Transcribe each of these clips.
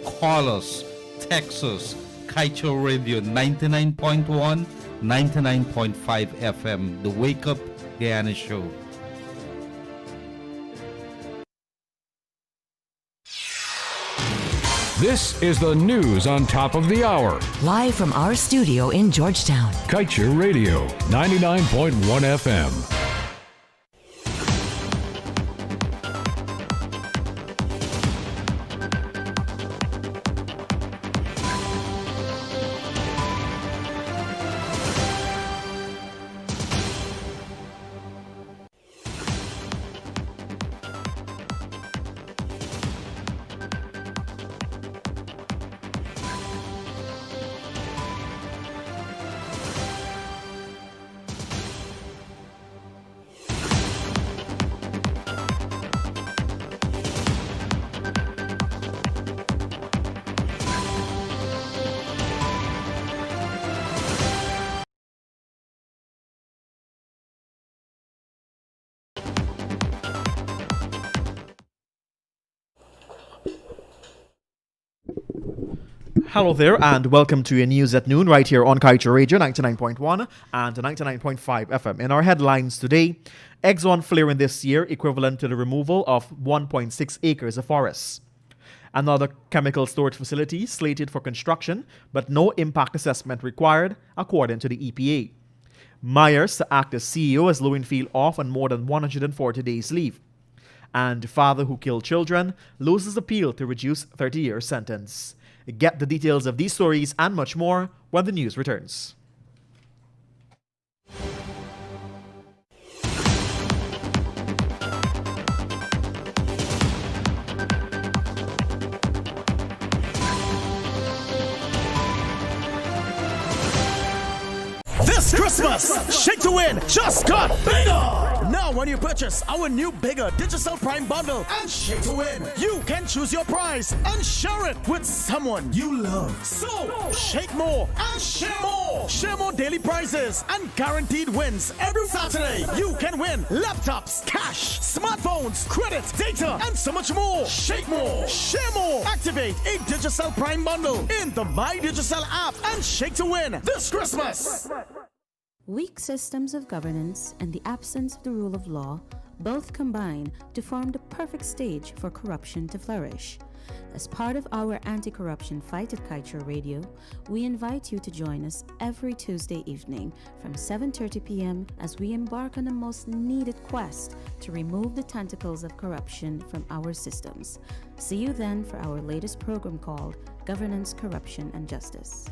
Call us, text us, Kaieteur Radio 99.1, 99.5 FM, The Wake Up Guyana Show. This is the news on top of the hour. Live from our studio in Georgetown. Kaieteur Radio, 99.1 FM. Hello there and welcome to your news at noon right here on Kaieteur Radio 99.1 and 99.5 FM. In our headlines today, Exxon flaring this year equivalent to the removal of 1.6 acres of forests. Another chemical storage facility slated for construction but no impact assessment required according to the EPA. Myers to act as CEO as Lowenfield off on more than 140 days leave. And father who killed children loses appeal to reduce 30-year sentence. Get the details of these stories and much more when the news returns. This Christmas, Shake to Win just got bigger! Now when you purchase our new bigger Digital Prime bundle and Shake to Win, you can choose your prize and share it with someone you love. So, shake more and share more! Share more daily prizes and guaranteed wins every Saturday. You can win laptops, cash, smartphones, credit, data, and so much more. Shake more, share more. Activate a Digital Prime bundle in the My Digital app and Shake to Win this Christmas. Weak systems of governance and the absence of the rule of law both combine to form the perfect stage for corruption to flourish. As part of our anti-corruption fight at Kaieteur Radio, we invite you to join us every Tuesday evening from 7:30 p.m. as we embark on the most needed quest to remove the tentacles of corruption from our systems. See you then for our latest program called Governance, Corruption, and Justice.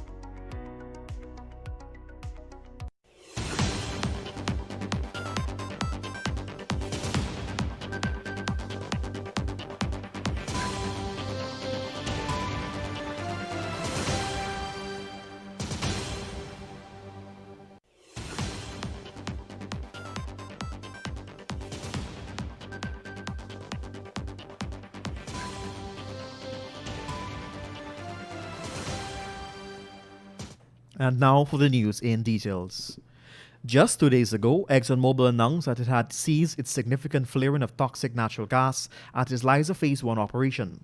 And now for the news in details. Just 2 days ago, ExxonMobil announced that it had ceased its significant flaring of toxic natural gas at its Liza Phase 1 operation,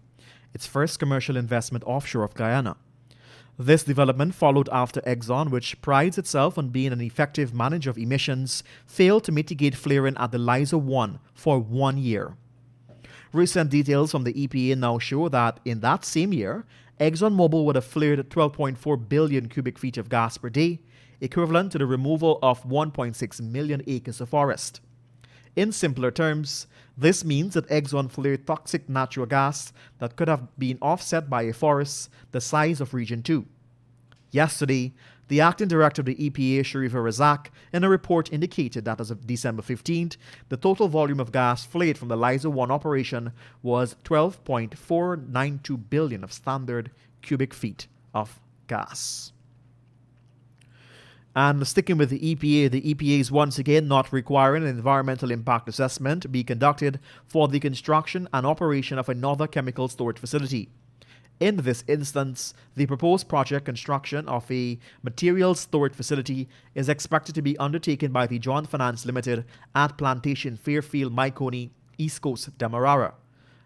its first commercial investment offshore of Guyana. This development followed after Exxon, which prides itself on being an effective manager of emissions, failed to mitigate flaring at the Liza 1 for 1 year. Recent details from the EPA now show that in that same year, ExxonMobil would have flared 12.4 billion cubic feet of gas per day, equivalent to the removal of 1.6 million acres of forest. In simpler terms, this means that Exxon flared toxic natural gas that could have been offset by a forest the size of Region 2. Yesterday, the acting director of the EPA, Sharifa Razak, in a report indicated that as of December 15th, the total volume of gas flared from the Liza 1 operation was 12.492 billion of standard cubic feet of gas. And sticking with the EPA is once again not requiring an environmental impact assessment to be conducted for the construction and operation of another chemical storage facility. In this instance, the proposed project construction of a materials storage facility is expected to be undertaken by the Joint Finance Limited at Plantation Fairfield, Maikoni, East Coast, Demerara.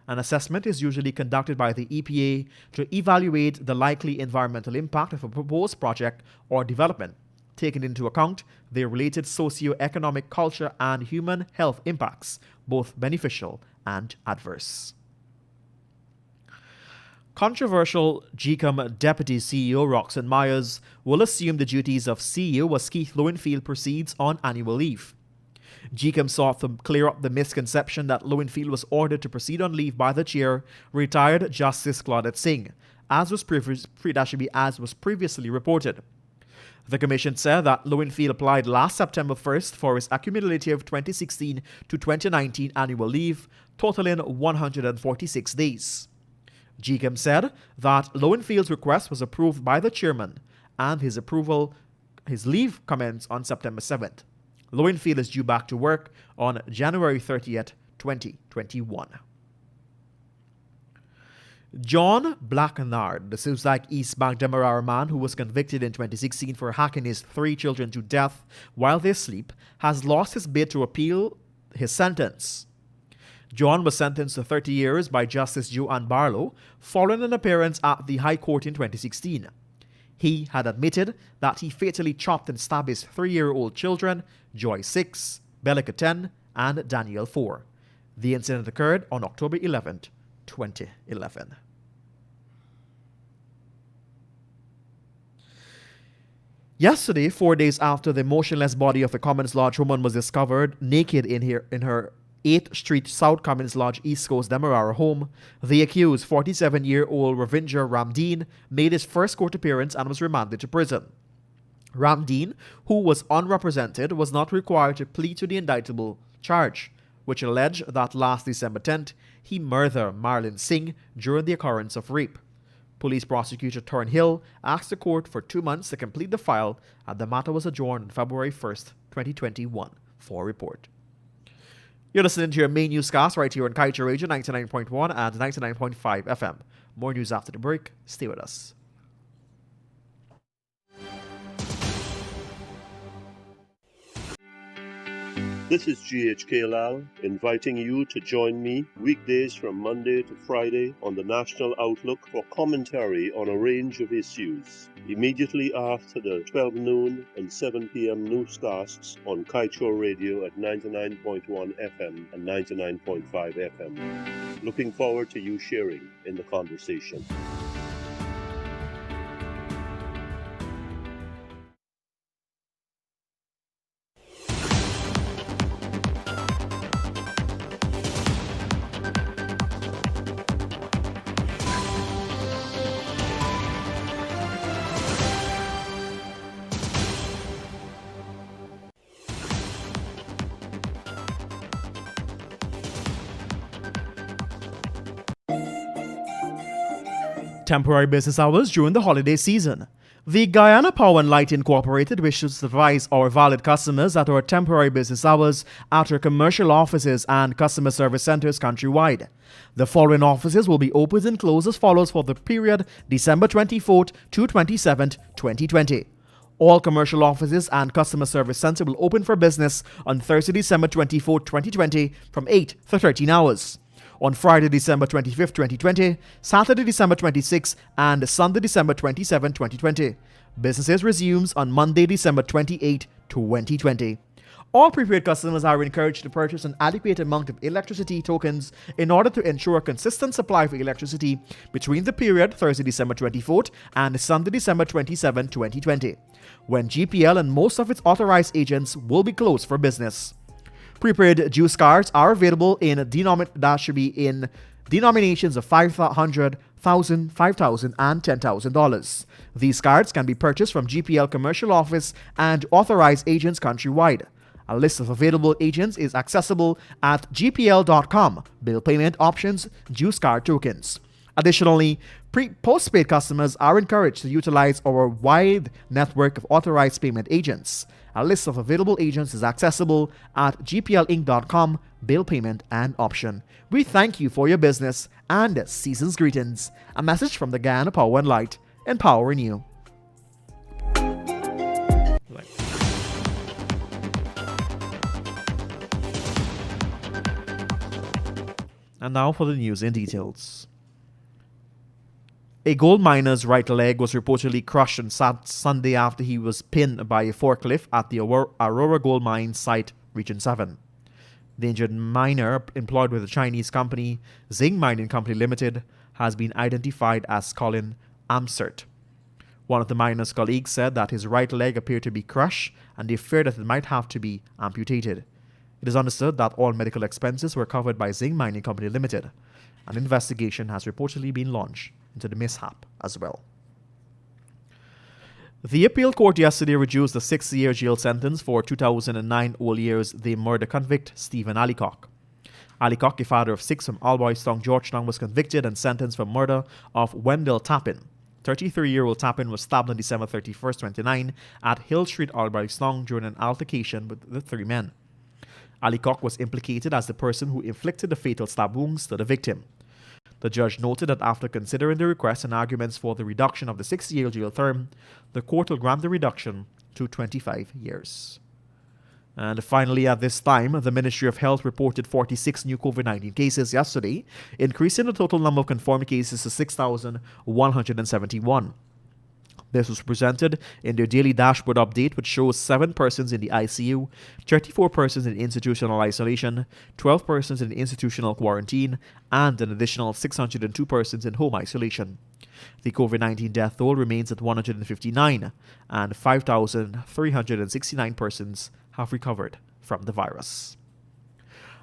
An assessment is usually conducted by the EPA to evaluate the likely environmental impact of a proposed project or development, taking into account their related socio-economic, culture, and human health impacts, both beneficial and adverse. Controversial GCOM Deputy CEO Roxanne Myers will assume the duties of CEO as Keith Lowenfield proceeds on annual leave. GCOM sought to clear up the misconception that Lowenfield was ordered to proceed on leave by the chair, retired Justice Claudette Singh, as was previously reported. The commission said that Lowenfield applied last September 1st for his accumulative 2016 to 2019 annual leave, totaling 146 days. GCOM said that Lowenfield's request was approved by the chairman, and his leave commenced on September 7th. Lowenfield is due back to work on January 30th, 2021. John Blacknard, the Suzac East Bank Demerara man who was convicted in 2016 for hacking his 3 children to death while they sleep, has lost his bid to appeal his sentence. John was sentenced to 30 years by Justice Joanne Barlow following an appearance at the High Court in 2016. He had admitted that he fatally chopped and stabbed his 3-year-old children, Joy 6, Bellica 10, and Daniel 4. The incident occurred on October 11, 2011. Yesterday, 4 days after the motionless body of a Commons Lodge woman was discovered naked in her 8th Street South Commons Lodge East Coast Demerara home, the accused, 47-year-old Ravinder Ramdeen, made his first court appearance and was remanded to prison. Ramdeen, who was unrepresented, was not required to plead to the indictable charge, which alleged that last December 10th, he murdered Marlon Singh during the occurrence of rape. Police prosecutor Thornhill asked the court for 2 months to complete the file, and the matter was adjourned on February 1st, 2021, for a report. You're listening to your main newscast right here on Kaieteur Radio 99.1 and 99.5 FM. More news after the break. Stay with us. This is GHK Lal inviting you to join me weekdays from Monday to Friday on the National Outlook for commentary on a range of issues. Immediately after the 12 noon and 7 p.m. newscasts on Kaieteur Radio at 99.1 FM and 99.5 FM. Looking forward to you sharing in the conversation. Temporary business hours during the holiday season. The Guyana Power and Light Incorporated wishes to advise our valid customers that our temporary business hours at our commercial offices and customer service centers countrywide. The following offices will be opened and closed as follows for the period December 24th to 27th, 2020. All commercial offices and customer service center will open for business on Thursday, December 24th, 2020 from 8 to 13 hours. On Friday, December 25th, 2020, Saturday, December 26th, and Sunday, December 27th, 2020. Businesses resumes on Monday, December 28th, 2020. All prepaid customers are encouraged to purchase an adequate amount of electricity tokens in order to ensure a consistent supply of electricity between the period Thursday, December 24th and Sunday, December 27th, 2020, when GPL and most of its authorized agents will be closed for business. Prepaid juice cards are available in denominations of $500, $1,000, $5,000, and $10,000. These cards can be purchased from GPL commercial office and authorized agents countrywide. A list of available agents is accessible at gpl.com. Bill payment options, juice card tokens. Additionally, postpaid customers are encouraged to utilize our wide network of authorized payment agents. A list of available agents is accessible at gplinc.com, bill payment and option. We thank you for your business and season's greetings. A message from the Guyana Power and Light, empowering you. And now for the news in details. A gold miner's right leg was reportedly crushed on Sunday after he was pinned by a forklift at the Aurora Gold Mine site, Region 7. The injured miner, employed with the Chinese company Zing Mining Company Limited, has been identified as Colin Amsert. One of the miner's colleagues said that his right leg appeared to be crushed and they feared that it might have to be amputated. It is understood that all medical expenses were covered by Zing Mining Company Limited. An investigation has reportedly been launched into the mishap as well. The appeal court yesterday reduced the 6-year jail sentence for 2009 Old Year's Day murder convict Stephen Allicock. Allicock, a father of 6 from Alboystone, Georgetown, was convicted and sentenced for murder of Wendell Tappan. 33-year-old Tappan was stabbed on December 31, 2009 at Hill Street, Alboystone during an altercation with the 3 men. Allicock was implicated as the person who inflicted the fatal stab wounds to the victim. The judge noted that after considering the requests and arguments for the reduction of the 6-year jail term, the court will grant the reduction to 25 years. And finally, at this time, the Ministry of Health reported 46 new COVID-19 cases yesterday, increasing the total number of confirmed cases to 6,171. This was presented in their daily dashboard update, which shows 7 persons in the ICU, 34 persons in institutional isolation, 12 persons in institutional quarantine, and an additional 602 persons in home isolation. The COVID-19 death toll remains at 159, and 5,369 persons have recovered from the virus.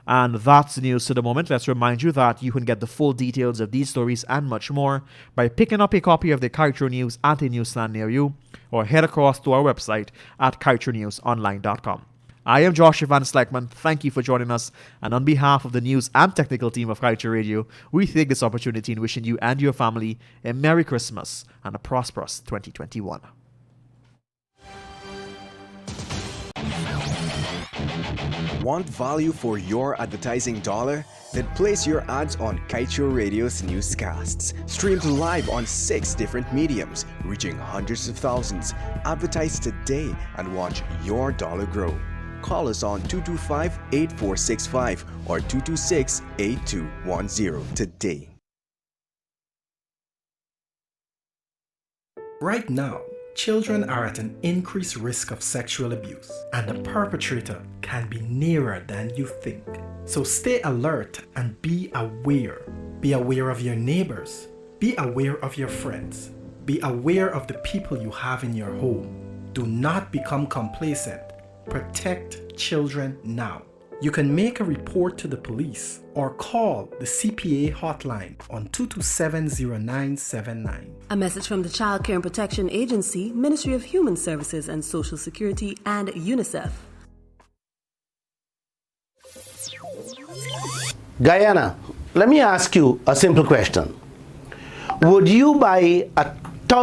And that's the news to the moment. Let's remind you that you can get the full details of these stories and much more by picking up a copy of the Kaieteur News at a newsstand near you, or head across to our website at kaieteurnewsonline.com. I am Joshua Van Sleckman. Thank you for joining us. And on behalf of the news and technical team of Kaieteur Radio, we take this opportunity in wishing you and your family a Merry Christmas and a prosperous 2021. Want value for your advertising dollar? Then place your ads on Kaieteur Radio's newscasts. Streamed live on 6 different mediums, reaching hundreds of thousands. Advertise today and watch your dollar grow. Call us on 225-8465 or 226-8210 today. Right now, children are at an increased risk of sexual abuse, and the perpetrator can be nearer than you think. So stay alert and be aware. Be aware of your neighbors. Be aware of your friends. Be aware of the people you have in your home. Do not become complacent. Protect children now. You can make a report to the police or call the CPA hotline on 227-0979. A message from the Child Care and Protection Agency, Ministry of Human Services and Social Security, and UNICEF. Guyana, let me ask you a simple question. Would you buy a